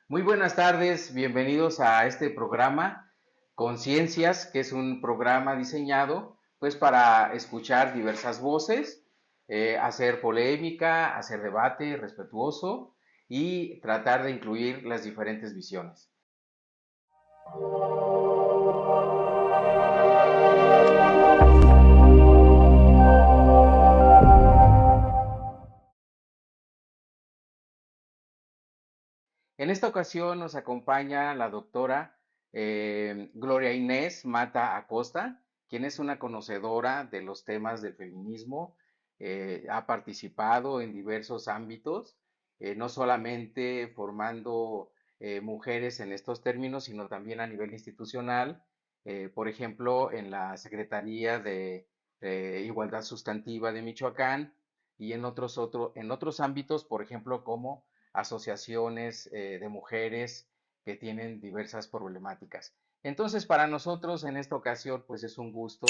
Muy buenas tardes, bienvenidos a este programa Conciencias, que es un programa diseñado pues para escuchar diversas voces, hacer polémica, hacer debate respetuoso y tratar de incluir las diferentes visiones. En esta ocasión nos acompaña la doctora Gloria Inés Mata Acosta, quien es una conocedora de los temas del feminismo, ha participado en diversos ámbitos, no solamente formando mujeres en estos términos, sino también a nivel institucional, por ejemplo, en la Secretaría de Igualdad Sustantiva de Michoacán y en otros ámbitos, por ejemplo, como asociaciones de mujeres que tienen diversas problemáticas. Entonces, para nosotros en esta ocasión, pues es un gusto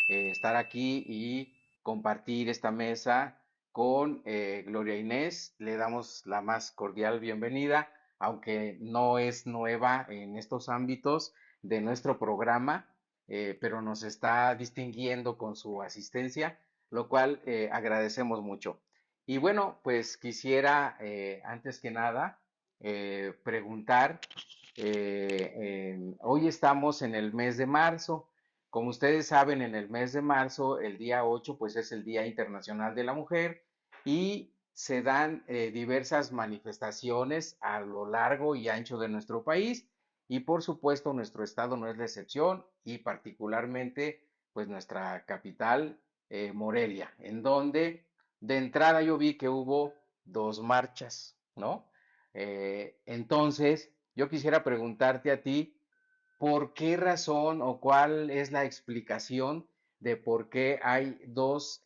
estar aquí y compartir esta mesa con Gloria Inés. Le damos la más cordial bienvenida, aunque no es nueva en estos ámbitos de nuestro programa, pero nos está distinguiendo con su asistencia, lo cual agradecemos mucho. Y bueno, pues quisiera, antes que nada, preguntar, hoy estamos en el mes de marzo. Como ustedes saben, en el mes de marzo, el día 8, pues es el Día Internacional de la Mujer y se dan diversas manifestaciones a lo largo y ancho de nuestro país y por supuesto nuestro estado no es la excepción y particularmente pues nuestra capital, Morelia, en donde de entrada yo vi que hubo dos marchas, ¿no? Entonces, yo quisiera preguntarte a ti, ¿por qué razón o cuál es la explicación de por qué hay dos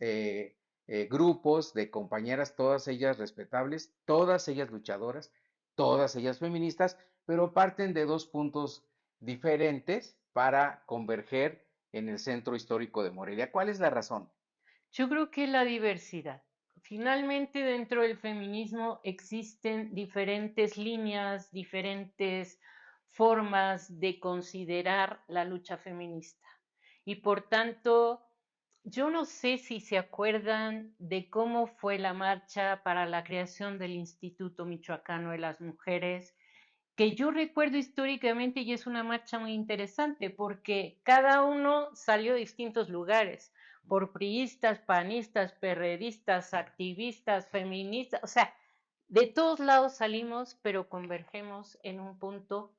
grupos de compañeras, todas ellas respetables, todas ellas luchadoras, todas ellas feministas, pero parten de dos puntos diferentes para converger en el centro histórico de Morelia? ¿Cuál es la razón? Yo creo que la diversidad. Finalmente, dentro del feminismo existen diferentes líneas, diferentes formas de considerar la lucha feminista. Y por tanto, yo no sé si se acuerdan de cómo fue la marcha para la creación del Instituto Michoacano de las Mujeres, que yo recuerdo históricamente y es una marcha muy interesante porque cada uno salió de distintos lugares, por priistas, panistas, perredistas, activistas, feministas, o sea, de todos lados salimos, pero convergemos en un punto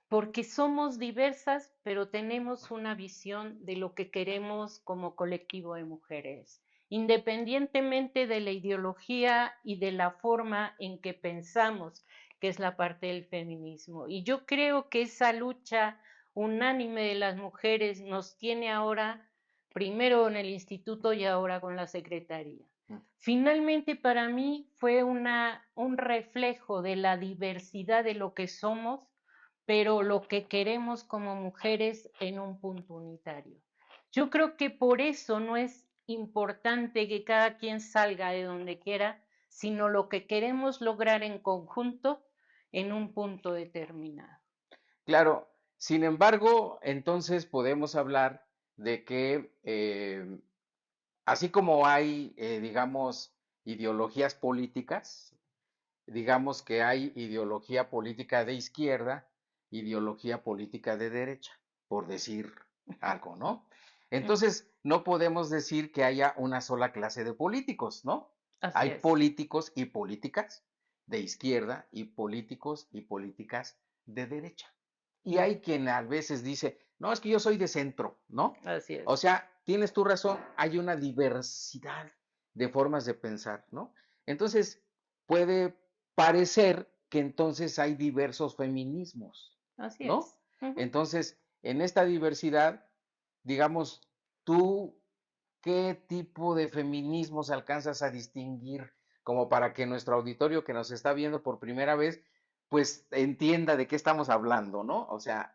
porque somos diversas, pero tenemos una visión de lo que queremos como colectivo de mujeres, independientemente de la ideología y de la forma en que pensamos, que es la parte del feminismo. Y yo creo que esa lucha unánime de las mujeres nos tiene ahora, primero en el instituto y ahora con la secretaría. Finalmente, para mí fue un reflejo de la diversidad de lo que somos, pero lo que queremos como mujeres en un punto unitario. Yo creo que por eso no es importante que cada quien salga de donde quiera, sino lo que queremos lograr en conjunto en un punto determinado. Claro, sin embargo, entonces podemos hablar de que así como hay, digamos, ideologías políticas, digamos que hay ideología política de izquierda, ideología política de derecha, por decir algo, ¿no? Entonces, no podemos decir que haya una sola clase de políticos, ¿no? Así Hay es. políticos y políticas de izquierda y políticos y políticas de derecha. Y hay quien a veces dice, no, es que yo soy de centro, ¿no? Así O es. sea, tienes tu razón, hay una diversidad de formas de pensar, ¿no? Entonces, puede parecer que entonces hay diversos feminismos, Así ¿no? es. Uh -huh. Entonces, en esta diversidad, digamos, tú, ¿qué tipo de feminismos alcanzas a distinguir como para que nuestro auditorio que nos está viendo por primera vez, pues entienda de qué estamos hablando, ¿no? O sea,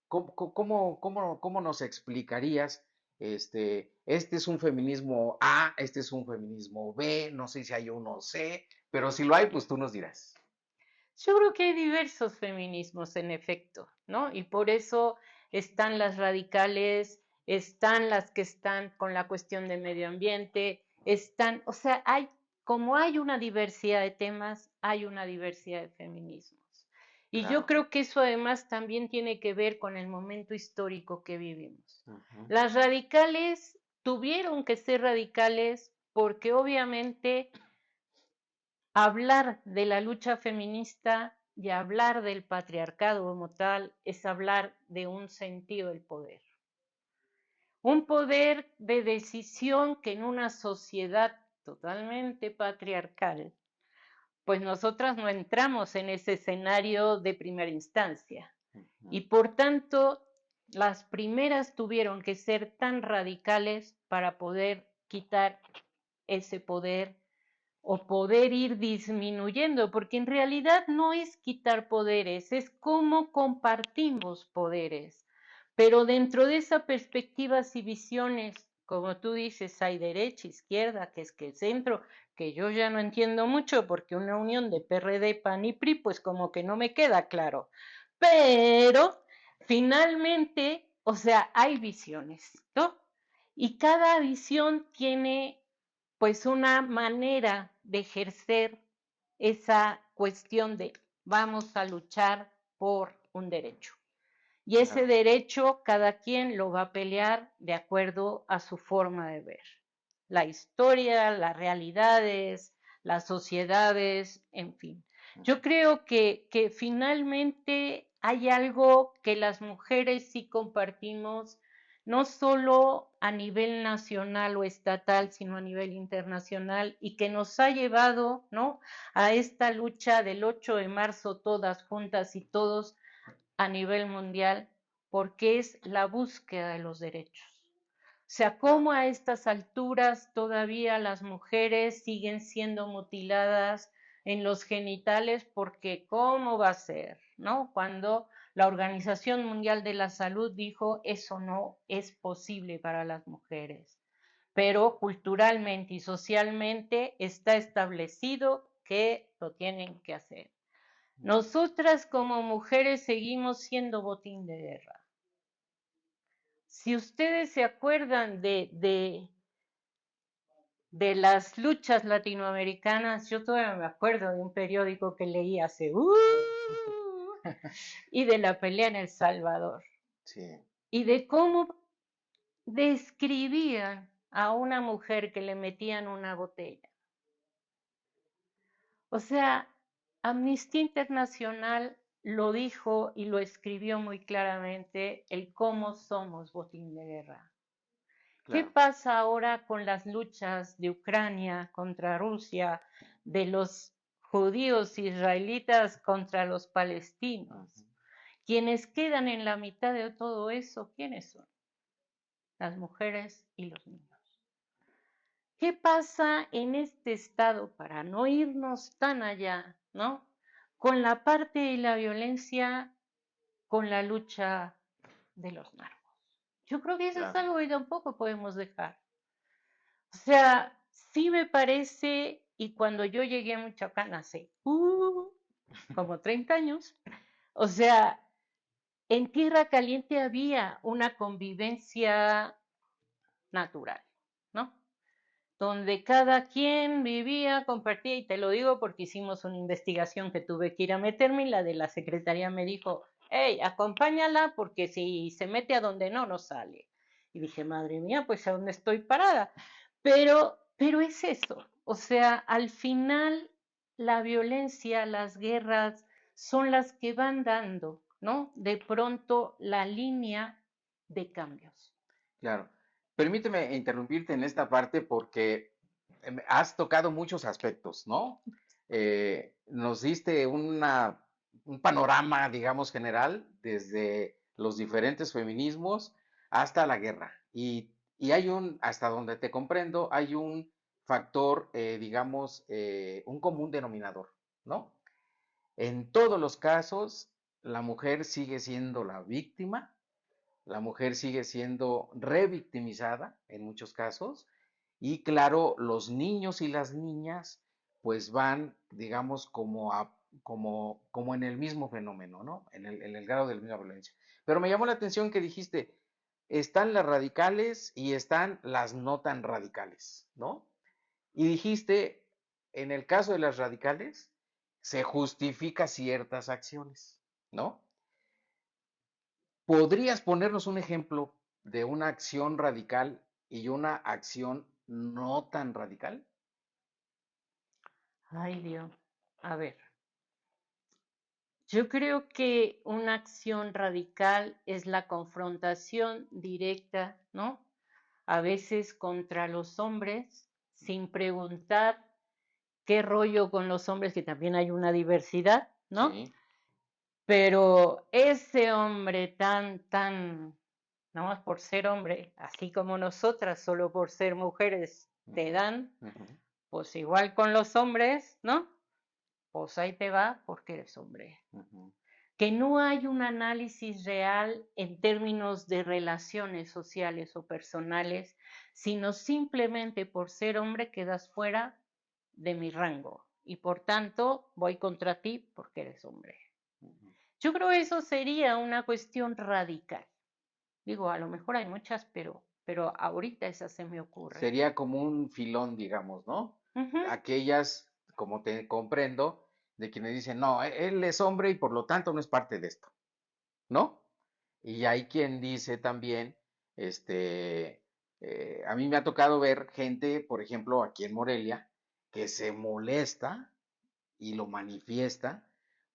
¿cómo nos explicarías? Este es un feminismo A, este es un feminismo B, no sé si hay uno C, pero si lo hay, pues tú nos dirás. Yo creo que hay diversos feminismos en efecto, ¿no? Y por eso están las radicales, están las que están con la cuestión del medio ambiente, están, o sea, hay, como hay una diversidad de temas, hay una diversidad de feminismos. Y yo Claro. creo que eso además también tiene que ver con el momento histórico que vivimos. Ujú. Las radicales tuvieron que ser radicales porque obviamente hablar de la lucha feminista y hablar del patriarcado como tal es hablar de un sentido del poder. Un poder de decisión que en una sociedad totalmente patriarcal, pues nosotras no entramos en ese escenario de primera instancia. Ujú. Y por tanto, las primeras tuvieron que ser tan radicales para poder quitar ese poder o poder ir disminuyendo, porque en realidad no es quitar poderes, es cómo compartimos poderes. Pero dentro de esa perspectivas y visiones, como tú dices, hay derecha, izquierda, que es que el centro, que yo ya no entiendo mucho porque una unión de PRD, PAN y PRI, pues como que no me queda claro. Pero finalmente, o sea, hay visiones, ¿no? Y cada visión tiene pues una manera de ejercer esa cuestión de vamos a luchar por un derecho. Y ese Claro. derecho cada quien lo va a pelear de acuerdo a su forma de ver. La historia, las realidades, las sociedades, en fin. Yo Ujú. creo que finalmente hay algo que las mujeres sí compartimos, no solo a nivel nacional o estatal, sino a nivel internacional, y que nos ha llevado, ¿no?, a esta lucha del 8 de marzo todas juntas y todos a nivel mundial, porque es la búsqueda de los derechos. O sea, Claro. cómo a estas alturas todavía las mujeres siguen siendo mutiladas en los genitales, porque ¿cómo va a ser? ¿No? Cuando la Organización Mundial de la Salud dijo eso no es posible para las mujeres. Pero culturalmente y socialmente está establecido que lo tienen que hacer. Nosotras como mujeres seguimos siendo botín de guerra. Si ustedes se acuerdan de las luchas latinoamericanas, yo todavía me acuerdo de un periódico que leí hace y de la pelea en El Salvador Sí, y de cómo describían a una mujer que le metían una botella. O sea, Amnistía Internacional lo dijo y lo escribió muy claramente, el cómo somos botín de guerra. ¿Qué claro. pasa ahora con las luchas de Ucrania contra Rusia, de los judíos israelitas contra los Ujú. palestinos? Quienes quedan en la mitad de todo eso, ¿quiénes son? Las mujeres y los niños. ¿Qué pasa en este estado, para no irnos tan allá, ¿no?, con la parte de la violencia, con la lucha de los narcos? Yo creo que eso es Claro. algo que tampoco podemos dejar. O sea, sí me parece, y cuando yo llegué a Michoacán hace como 30 años, o sea, en Tierra Caliente había una convivencia natural, ¿no? Donde cada quien vivía, compartía, y te lo digo porque hicimos una investigación que tuve que ir a meterme y la de la secretaría me dijo, hey, acompáñala porque si se mete a donde no, no sale. Y dije, madre mía, pues a dónde estoy parada. Pero es eso, o sea, al final la violencia, las guerras son las que van dando, ¿no?, de pronto la línea de cambios. Claro. Permíteme interrumpirte en esta parte porque has tocado muchos aspectos, ¿no? Nos diste un panorama, digamos, general, desde los diferentes feminismos hasta la guerra. Y hay hasta donde te comprendo, hay un factor, digamos, un común denominador, ¿no? En todos los casos, la mujer sigue siendo la víctima, la mujer sigue siendo revictimizada en muchos casos y claro, los niños y las niñas pues van, digamos, como como en el mismo fenómeno, ¿no? En el grado de la misma violencia. Pero me llamó la atención que dijiste, están las radicales y están las no tan radicales, ¿no? Y dijiste, en el caso de las radicales, se justifica ciertas acciones, ¿no? ¿Podrías ponernos un ejemplo de una acción radical y una acción no tan radical? Ay, Dios. A ver, yo creo que una acción radical es la confrontación directa, ¿no? A veces contra los hombres, sin preguntar qué rollo con los hombres, que también hay una diversidad, ¿no? Sí. Pero ese hombre tan, nada más por ser hombre, así como nosotras, solo por ser mujeres, te Ujú, dan, ujú, pues igual con los hombres, ¿no? Pues ahí te va porque eres hombre. ujú, Que no hay un análisis real en términos de relaciones sociales o personales, sino simplemente por ser hombre quedas fuera de mi rango y por tanto voy contra ti porque eres hombre. ujú. Yo creo que eso sería una cuestión radical. Digo, a lo mejor hay muchas, pero ahorita esa se me ocurre. Sería como un filón, digamos, ¿no? Ujú, Aquellas, como te comprendo, de quienes dicen, no, él es hombre y por lo tanto no es parte de esto, ¿no? Y hay quien dice también, este, a mí me ha tocado ver gente, por ejemplo, aquí en Morelia, que se molesta y lo manifiesta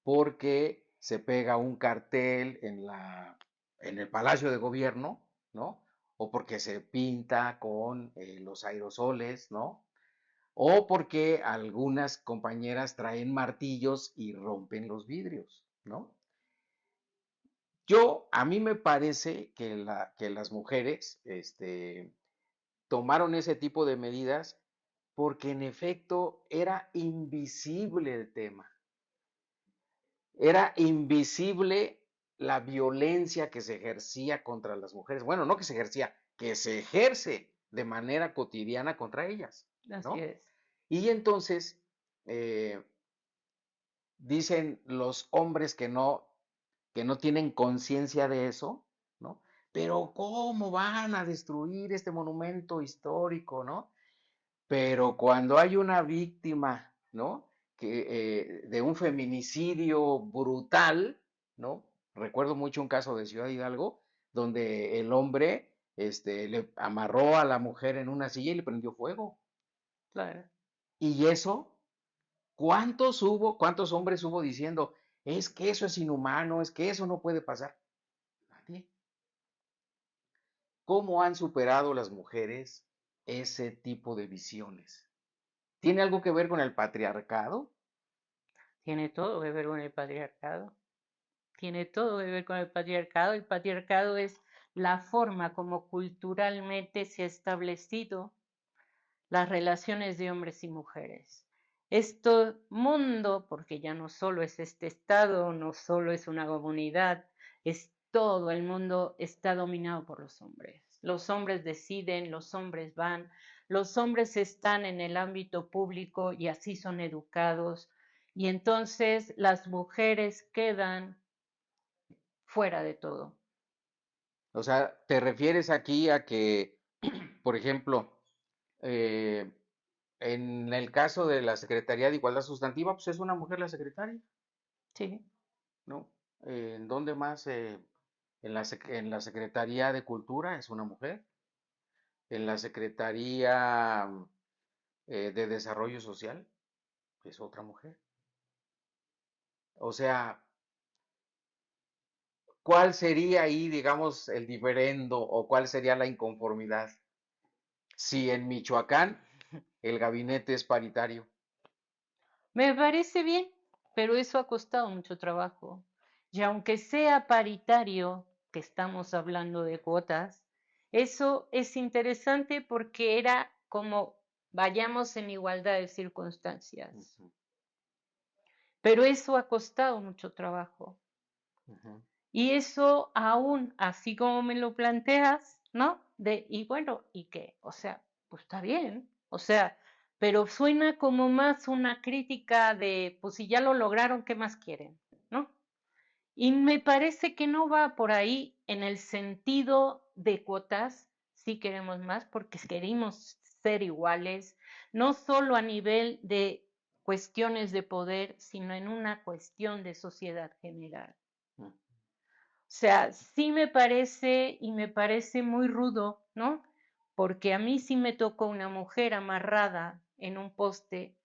porque se pega un cartel en el Palacio de Gobierno, ¿no? O porque se pinta con los aerosoles, ¿no? O porque algunas compañeras traen martillos y rompen los vidrios, ¿no? A mí me parece que las mujeres, tomaron ese tipo de medidas porque en efecto era invisible el tema. Era invisible la violencia que se ejercía contra las mujeres. Bueno, no que se ejercía, que se ejerce de manera cotidiana contra ellas, así ¿no? es. Y entonces eh, dicen los hombres que no tienen conciencia de eso, ¿no? Pero ¿cómo van a destruir este monumento histórico, ¿no? Pero cuando hay una víctima, ¿no? De un feminicidio brutal, ¿no? Recuerdo mucho un caso de Ciudad Hidalgo, donde el hombre, le amarró a la mujer en una silla y le prendió fuego. Claro. Y eso, cuántos hombres hubo diciendo, es que eso es inhumano, es que eso no puede pasar? Nadie. ¿Cómo han superado las mujeres ese tipo de visiones? ¿Tiene algo que ver con el patriarcado? Tiene todo que ver con el patriarcado. Tiene todo que ver con el patriarcado. El patriarcado es la forma como culturalmente se ha establecido las relaciones de hombres y mujeres. Este mundo, porque ya no solo es este estado, no solo es una comunidad, es todo el mundo está dominado por los hombres. Los hombres deciden, los hombres van, los hombres están en el ámbito público y así son educados. Y entonces las mujeres quedan fuera de todo. O sea, ¿te refieres aquí a que, por ejemplo, eh, en el caso de la Secretaría de Igualdad Sustantiva, pues es una mujer la secretaria, Sí, ¿no? ¿En dónde más? En la Secretaría de Cultura es una mujer, en la Secretaría de Desarrollo Social es otra mujer. O sea, ¿cuál sería ahí, digamos, el diferendo o cuál sería la inconformidad? Si en Michoacán el gabinete es paritario. me parece bien, pero eso ha costado mucho trabajo. Y aunque sea paritario, que estamos hablando de cuotas, eso es interesante porque era como vayamos en igualdad de circunstancias. Ujú, Pero eso ha costado mucho trabajo. ujú. Y eso aún, así como me lo planteas, ¿no? Y bueno, ¿y qué? O sea, pues está bien. O sea, pero suena como más una crítica de, pues si ya lo lograron, ¿qué más quieren? ¿No? Y me parece que no va por ahí en el sentido de cuotas, sí queremos más porque queremos ser iguales, no solo a nivel de cuestiones de poder, sino en una cuestión de sociedad general. Mm. O sea, sí me parece y me parece muy rudo, ¿no? Porque a mí sí me tocó una mujer amarrada en un poste,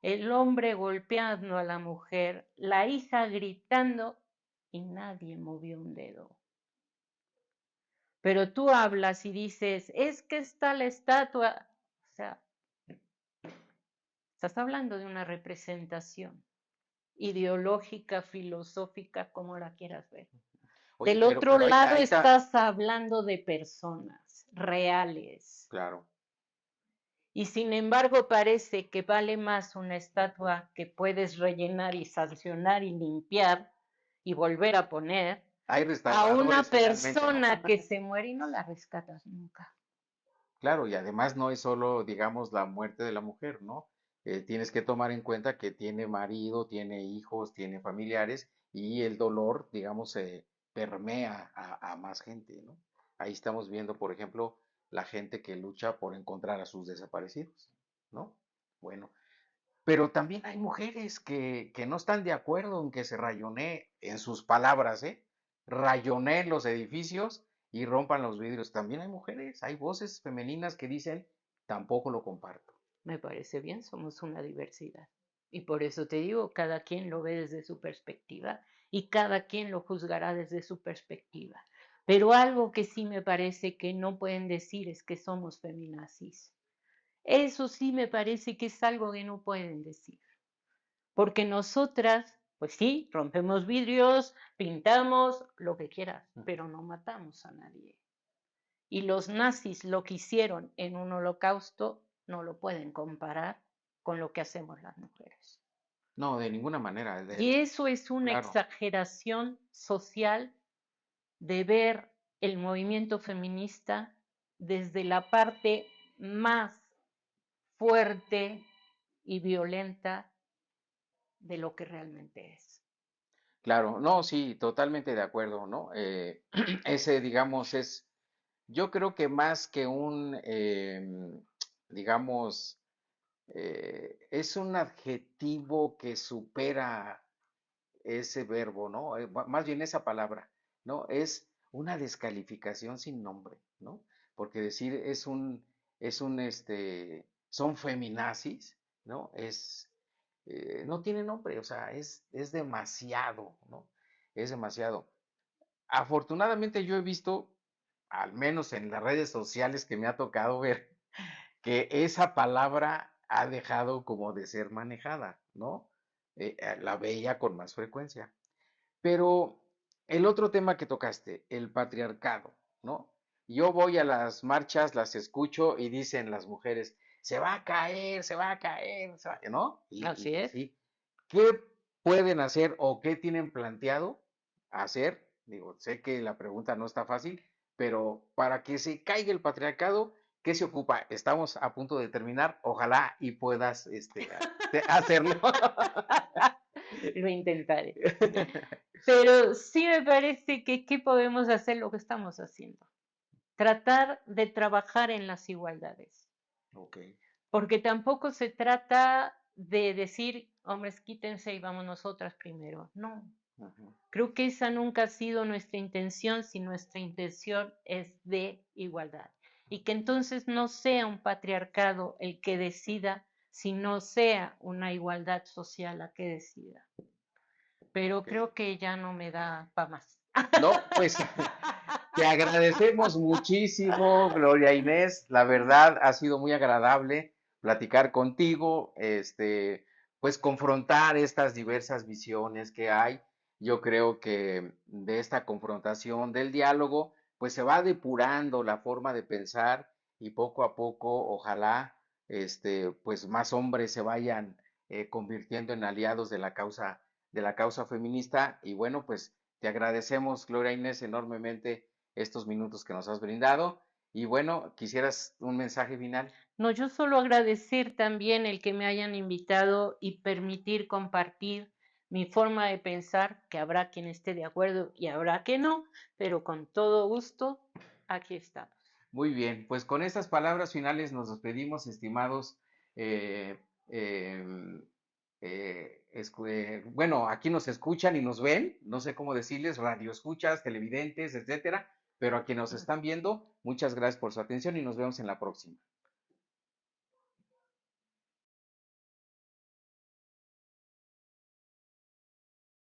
el hombre golpeando a la mujer, la hija gritando y nadie movió un dedo. Pero tú hablas y dices, es que está la estatua. O sea, estás hablando de una representación ideológica, filosófica, como la quieras ver. Oye, Del otro pero lado ahí está, estás hablando de personas reales. claro. Y sin embargo parece que vale más una estatua que puedes rellenar y sancionar y limpiar y volver a poner Hay a una restauradores finalmente, ¿no? persona que se muere y no la rescatas nunca. Claro, y además no es solo, digamos, la muerte de la mujer, ¿no? Tienes que tomar en cuenta que tiene marido, tiene hijos, tiene familiares y el dolor, digamos, se permea a más gente, ¿no? Ahí estamos viendo, por ejemplo, la gente que lucha por encontrar a sus desaparecidos, ¿no? Bueno, pero también hay mujeres que no están de acuerdo en que se rayonee, en sus palabras, ¿eh? Rayoneen los edificios y rompan los vidrios. También hay mujeres, hay voces femeninas que dicen, tampoco lo comparto. Me parece bien, somos una diversidad. Y por eso te digo, cada quien lo ve desde su perspectiva y cada quien lo juzgará desde su perspectiva. Pero algo que sí me parece que no pueden decir es que somos feminazis. Eso sí me parece que es algo que no pueden decir. Porque nosotras, pues sí, rompemos vidrios, pintamos, lo que quieras, pero no matamos a nadie. Y los nazis lo que hicieron en un holocausto no lo pueden comparar con lo que hacemos las mujeres. No, de ninguna manera. Y eso es una Claro, exageración social de ver el movimiento feminista desde la parte más fuerte y violenta de lo que realmente es. claro. No, sí, totalmente de acuerdo, ¿no? Ese, digamos, yo creo que más que digamos, es un adjetivo que supera ese verbo, ¿no? Más bien esa palabra, ¿no? Es una descalificación sin nombre, ¿no? Porque decir son feminazis, ¿no? No tiene nombre, o sea, es demasiado, ¿no? Es demasiado. Afortunadamente yo he visto, al menos en las redes sociales que me ha tocado ver, que esa palabra ha dejado como de ser manejada, ¿no? La veía con más frecuencia. Pero el otro tema que tocaste, el patriarcado, ¿no? Yo voy a las marchas, las escucho y dicen las mujeres, se va a caer, se va a caer, ¿no? Así Y es. sí, ¿qué pueden hacer o qué tienen planteado hacer? Digo, sé que la pregunta no está fácil, pero para que se caiga el patriarcado, ¿qué se ocupa? Estamos a punto de terminar, ojalá y puedas hacerlo. Lo intentaré. Pero sí me parece que ¿qué podemos hacer lo que estamos haciendo? Tratar de trabajar en las igualdades, Ok. porque tampoco se trata de decir, hombres, quítense y vamos nosotras primero. No, Ujú. creo que esa nunca ha sido nuestra intención, si nuestra intención es de igualdad. Y que entonces no sea un patriarcado el que decida, sino sea una igualdad social la que decida. Pero Ok. creo que ya no me da para más. No, pues te agradecemos muchísimo, Gloria Inés. La verdad ha sido muy agradable platicar contigo, pues confrontar estas diversas visiones que hay. Yo creo que de esta confrontación, del diálogo, pues se va depurando la forma de pensar y poco a poco, ojalá, pues más hombres se vayan convirtiendo en aliados de la causa feminista. Y bueno, pues te agradecemos, Gloria Inés, enormemente estos minutos que nos has brindado Y bueno, ¿quisieras un mensaje final? No, yo solo agradecer también el que me hayan invitado y permitir compartir mi forma de pensar, que habrá quien esté de acuerdo y habrá que no, pero con todo gusto, aquí estamos. Muy bien, pues con estas palabras finales nos despedimos, estimados. eh, em, bueno, aquí nos escuchan y nos ven, no sé cómo decirles, radio escuchas, televidentes, etcétera, pero a quienes nos están viendo, muchas gracias por su atención y nos vemos en la próxima.